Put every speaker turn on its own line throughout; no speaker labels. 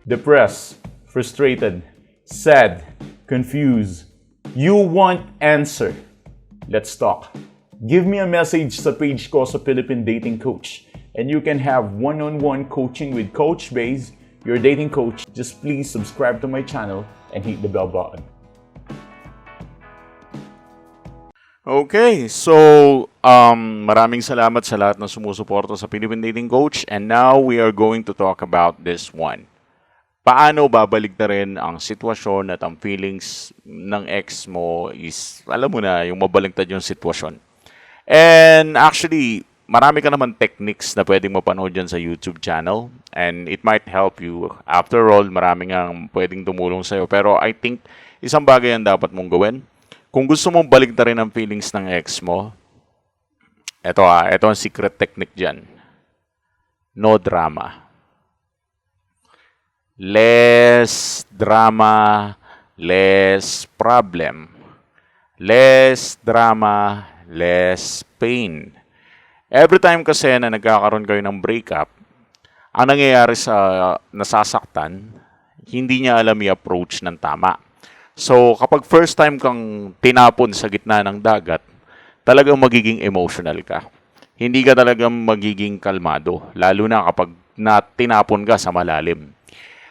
depressed, frustrated, sad, confused. You want answer. Let's talk. Give me a message sa page ko sa Philippine Dating Coach and you can have one-on-one coaching with Coach Baze, your dating coach. Just please subscribe to my channel and hit the bell button.
Okay, so maraming salamat sa lahat na sumusuporta sa Philippine Dating Coach, and now we are going to talk about this one. Paano babalik na rin ang sitwasyon at ang feelings ng ex mo is, alam mo na, yung mabaligtad yung sitwasyon. And actually, marami ka naman techniques na pwedeng mapanood dyan sa YouTube channel, and it might help you. After all, marami nga pwedeng tumulong sa'yo. Pero I think isang bagay ang dapat mong gawin. Kung gusto mong balik na rin ang feelings ng ex mo, ito ang secret technique dyan. No drama. Less drama, less problem. Less drama, less pain. Every time kasi na nagkakaroon kayo ng breakup, ang nangyayari sa nasasaktan, hindi niya alam i-approach ng tama. So, kapag first time kang tinapon sa gitna ng dagat, talagang magiging emotional ka. Hindi ka talagang magiging kalmado, lalo na kapag tinapon ka sa malalim.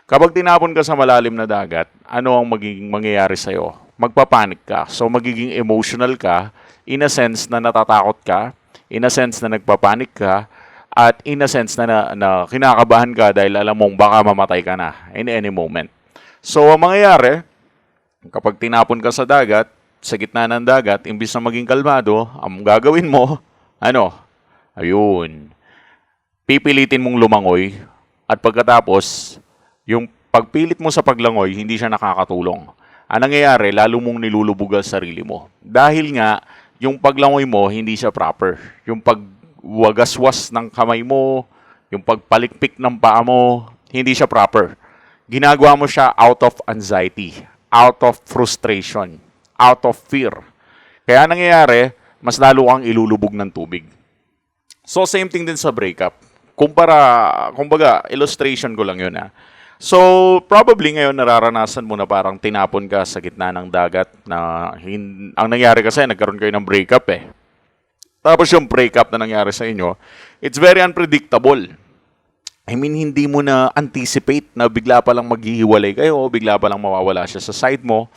Kapag tinapon ka sa malalim na dagat, ano ang magiging mangyayari sa'yo? Magpapanik ka. So, magiging emotional ka, in a sense na natatakot ka, in a sense na nagpapanik ka, at in a sense na kinakabahan ka dahil alam mong baka mamatay ka na in any moment. So, ang mangyayari, kapag tinapon ka sa dagat, sa gitna ng dagat, imbis na maging kalmado, ang gagawin mo, pipilitin mong lumangoy, at pagkatapos, yung pagpilit mo sa paglangoy, hindi siya nakakatulong. Ang nangyayari, lalo mong nilulubog ang sarili mo. Dahil nga, yung paglangoy mo, hindi siya proper. Yung pagwagaswas ng kamay mo, yung pagpalikpik ng paa mo, hindi siya proper. Ginagawa mo siya out of anxiety, out of frustration, out of fear. Kaya nangyayari, mas lalo kang ilulubog ng tubig. So, same thing din sa breakup. Kumbaga, illustration ko lang yun So, probably ngayon nararanasan mo na parang tinapon ka sa gitna ng dagat na ang nangyari kasi nagkaroon kayo ng breakup Tapos yung breakup na nangyari sa inyo, it's very unpredictable. I mean, hindi mo na anticipate na bigla pa lang maghihiwalay kayo, bigla pa lang mawawala siya sa side mo.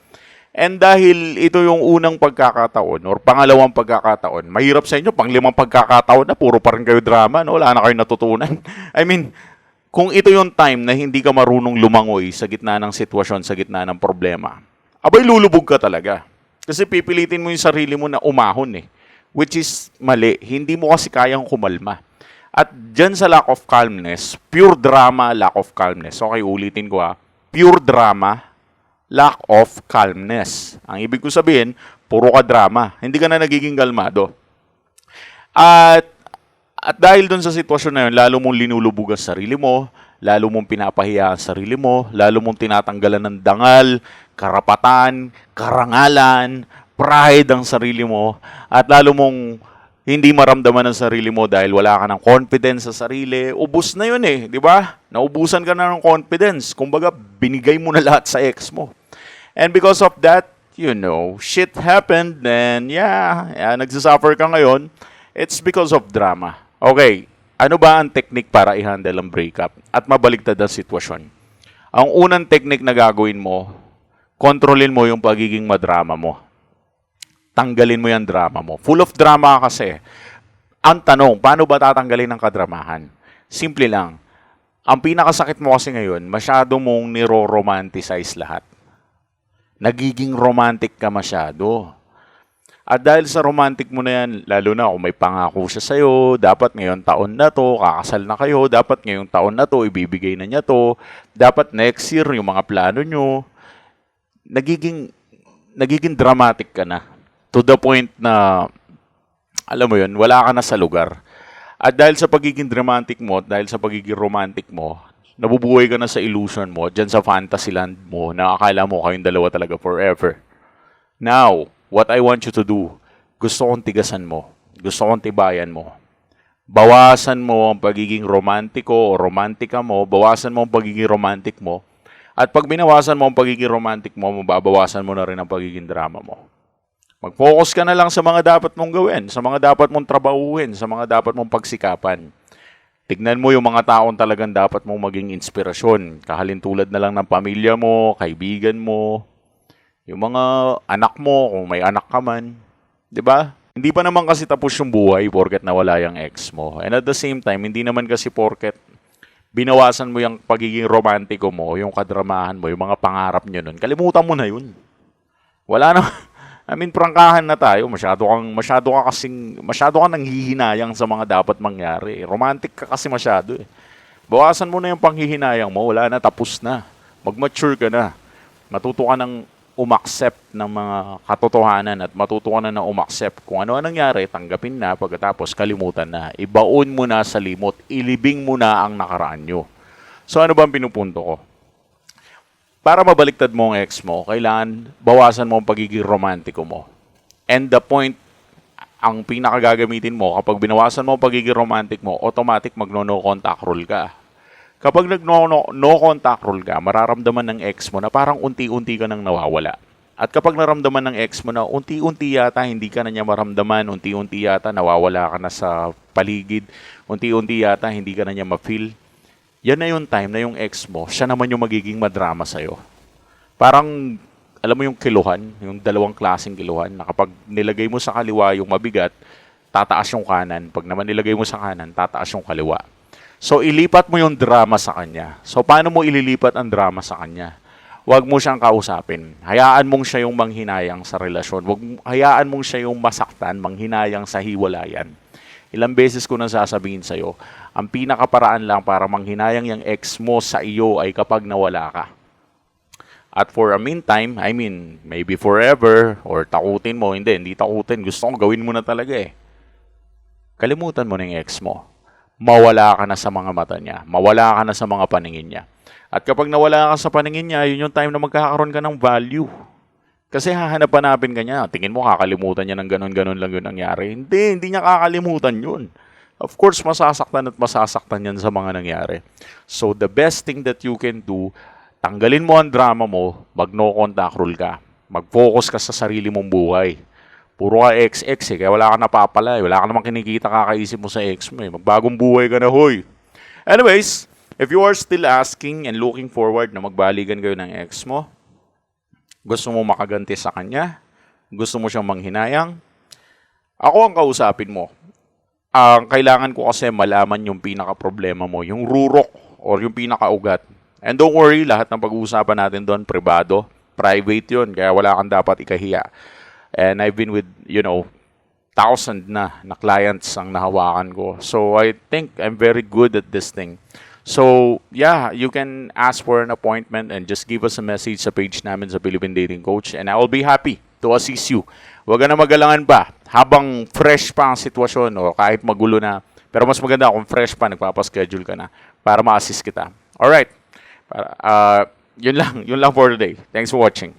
And dahil ito yung unang pagkakataon or pangalawang pagkakataon, mahirap sa inyo, panglimang pagkakataon na puro pa rin kayo drama, no? Wala na kayo natutunan. I mean, kung ito yung time na hindi ka marunong lumangoy sa gitna ng sitwasyon, sa gitna ng problema, abay lulubog ka talaga. Kasi pipilitin mo yung sarili mo na umahon which is mali. Hindi mo kasi kayang kumalma. At dyan sa lack of calmness, pure drama, lack of calmness. Okay, ulitin ko pure drama, lack of calmness. Ang ibig ko sabihin, puro ka drama. Hindi ka na nagiging kalmado. At dahil dun sa sitwasyon na yun, lalo mong linulubog ang sarili mo, lalo mong pinapahiya ang sarili mo, lalo mong tinatanggalan ng dangal, karapatan, karangalan, pride ang sarili mo, at lalo mong hindi maramdaman ang sarili mo dahil wala ka ng confidence sa sarili. Ubus na yun di ba? Naubusan ka na ng confidence. Kumbaga, binigay mo na lahat sa ex mo. And because of that, shit happened, and nagsasuffer ka ngayon. It's because of drama. Okay, ano ba ang technique para i-handle ang breakup at mabaligtad ang sitwasyon? Ang unang technique na gagawin mo, kontrolin mo yung pagiging madrama mo. Tanggalin mo yung drama mo. Full of drama kasi. Ang tanong, paano ba tatanggalin ang kadramahan? Simple lang. Ang pinakasakit mo kasi ngayon, masyado mong niro-romanticize lahat. Nagiging romantic ka masyado. At dahil sa romantic mo na yan, lalo na kung may pangako siya sa'yo, dapat ngayon taon na to, kakasal na kayo, dapat ngayong taon na to, ibibigay na niya to, dapat next year, yung mga plano nyo, nagiging dramatic ka na. To the point na, alam mo yun, wala ka na sa lugar. At dahil sa pagiging dramatic mo, dahil sa pagiging romantic mo, nabubuhay ka na sa illusion mo, dyan sa fantasy land mo, na akala mo kayong dalawa talaga forever. Now, what I want you to do, gusto kong tigasan mo, gusto kong tibayan mo. Bawasan mo ang pagiging romantiko o romantika mo, bawasan mo ang pagiging romantic mo, At pag binawasan mo ang pagiging romantic mo, mababawasan mo na rin ang pagiging drama mo. Mag-focus ka na lang sa mga dapat mong gawin, sa mga dapat mong trabahuhin, sa mga dapat mong pagsikapan. Tignan mo yung mga taong talagang dapat mong maging inspirasyon. Kahalintulad na lang ng pamilya mo, kaibigan mo, yung mga anak mo, kung may anak ka man. 'Di ba? Hindi pa naman kasi tapos yung buhay porket nawala yung ex mo. And at the same time, hindi naman kasi porket binawasan mo yung pagiging romantiko mo, yung kadramahan mo, yung mga pangarap nyo nun, kalimutan mo na yun. Wala na. I mean, prangkahan na tayo. Masyado kang nanghihinayang sa mga dapat mangyari. Romantic ka kasi masyado eh. Bawasan mo na yung panghihinayang mo. Wala na, tapos na. Mag-mature ka na. Matuto ka ng umaccept ng mga katotohanan at matuto ka na ng umaccept kung ano nangyari, tanggapin na, pagkatapos kalimutan na. Ibaon mo na sa limot. Ilibing mo na ang nakaraan nyo. So ano ba ang pinupunto ko? Para mabaliktad mo ang ex mo, kailangan bawasan mo ang pagiging romantiko mo. And the point, ang pinakagagamitin mo, kapag binawasan mo ang pagiging romantic mo, automatic magno-no contact rule ka. Kapag nag-no contact rule ka, mararamdaman ng ex mo na parang unti-unti ka nang nawawala. At kapag naramdaman ng ex mo na unti-unti yata hindi ka na niya maramdaman, unti-unti yata nawawala ka na sa paligid, unti-unti yata hindi ka na niya ma-feel, yan na yung time na yung ex mo, siya naman yung magiging madrama sa'yo. Parang, alam mo yung kiluhan, yung dalawang klaseng kiluhan, na kapag nilagay mo sa kaliwa yung mabigat, tataas yung kanan. Pag naman nilagay mo sa kanan, tataas yung kaliwa. So, ilipat mo yung drama sa kanya. So, paano mo ililipat ang drama sa kanya? Huwag mo siyang kausapin. Hayaan mong siya yung manghinayang sa relasyon. Hayaan mong siya yung masaktan, manghinayang sa hiwalayan. Ilang beses ko nang sasabihin sa'yo, ang pinakaparaan lang para manghinayang yung ex mo sa iyo ay kapag nawala ka. At for a meantime, I mean, maybe forever, or takutin mo, hindi takutin, gusto kong gawin mo na talaga eh. Kalimutan mo na yung ex mo. Mawala ka na sa mga mata niya. Mawala ka na sa mga paningin niya. At kapag nawala ka sa paningin niya, yun yung time na magkakaroon ka ng value. Kasi hahanap-hanapin ka niya. Tingin mo, kakalimutan niya ng ganun-ganun lang yun nangyari. Hindi niya kakalimutan yun. Of course, masasaktan at masasaktan yan sa mga nangyari. So, the best thing that you can do, tanggalin mo ang drama mo, mag-no contact rule ka. Mag-focus ka sa sarili mong buhay. Puro ka ex-ex kaya wala ka napapala. Wala ka namang kinikita kakaisip mo sa ex mo Magbagong buhay ka na, hoy. Anyways, if you are still asking and looking forward na magbalikan kayo ng ex mo, gusto mo makaganti sa kanya, gusto mo siyang manghinayang, ako ang kausapin mo. Ang kailangan ko kasi malaman yung pinaka-problema mo, yung rurok or yung pinaka-ugat. And don't worry, lahat ng pag-uusapan natin doon, privado, private yun, kaya wala kang dapat ikahiya. And I've been with, 1,000 na clients ang nahawakan ko. So I think I'm very good at this thing. So, yeah, you can ask for an appointment and just give us a message sa page namin sa Philippine Dating Coach and I will be happy to assist you. Huwag ka na magalangan pa habang fresh pa ang sitwasyon o kahit magulo na. Pero mas maganda kung fresh pa, nagpapaschedule ka na para ma-assist kita. Alright. Yun lang for today. Thanks for watching.